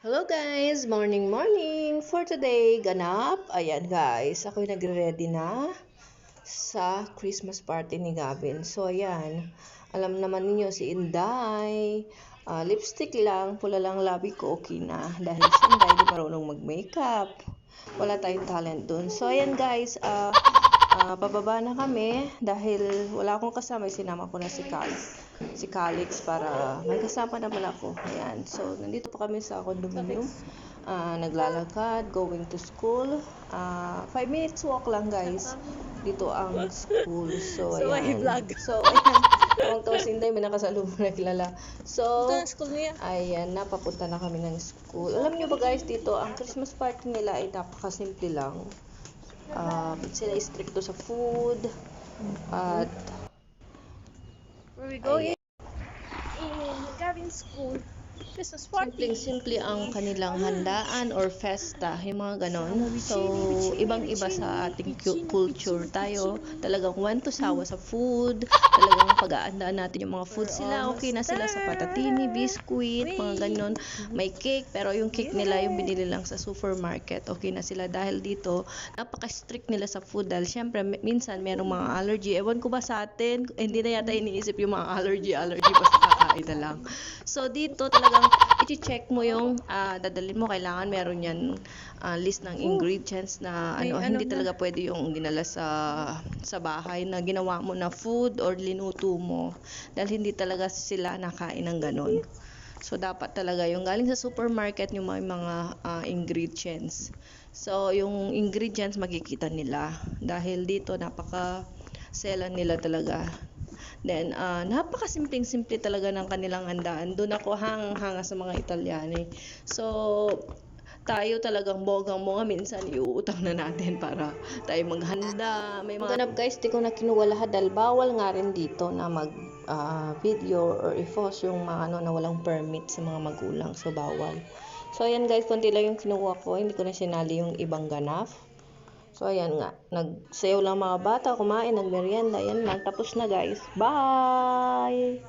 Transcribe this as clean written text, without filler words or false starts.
Hello guys! Morning, morning! For today, ganap. Ayan guys, ako'y nagre-ready na sa Christmas party ni Gavin. So ayan, alam naman ninyo si Inday. Lipstick lang, pula lang labi ko, okay na. Dahil si Inday di marunong mag-makeup. Wala tayong talent dun. So ayan guys, pababa na kami dahil wala akong kasama. Sinama ko na si Calix para may kasama naman ako. Ayan. So, nandito pa kami sa condominium. Naglalakad, going to school. 5 minutes walk lang guys. Dito ang school. So, ayan. So, ayan. Tawang-tawa si Inday, may nakasalubong na kilala. So, ayan, napapunta na kami ng school. Alam nyo ba guys, dito, ang Christmas party nila ay napakasimple lang. Sila stricto sa food. At, Where we go? In Gavin's school. Christmas party. simple ang kanilang handaan or festa, yung mga ganon. So, ibang-iba sa ating culture. Tayo, talagang want to sawa sa food. Talagang pag-aandaan natin yung mga food sila. Okay na sila sa patatini, biscuit, mga ganon. May cake, pero yung cake nila, yung binili lang sa supermarket. Okay na sila dahil dito, napaka-strict nila sa food. Dahil syempre, minsan merong mga allergy. Ewan ko ba sa atin, hindi na yata iniisip yung mga allergy basta kakain na lang. So, dito talagang i-check mo yung dadalhin mo, kailangan meron yan list ng ingredients na hindi talaga pwede yung dinala sa bahay na ginawa mo na food or linuto mo dahil hindi talaga sila nakain ng ganon. So dapat talaga yung galing sa supermarket yung mga ingredients. So yung ingredients makikita nila dahil dito napaka selan nila talaga. Then, napakasimpleng-simple talaga ng kanilang handaan. Doon ako hanga sa mga Italyani. So, tayo talagang bogang-boga. Minsan, iuutang na natin para tayo maghanda. May mga ganap guys, di ko na kinuha lahat dahil bawal nga rin dito na mag-video or i-post yung mga na walang permit sa mga magulang. So, bawal. So, ayan guys, konti lang yung kinuha ko. Hindi ko na sinali yung ibang ganap. So, ayan nga. Nagsayaw lang mga bata, kumain, nagmerienda. Ayan lang. Tapos na, guys. Bye!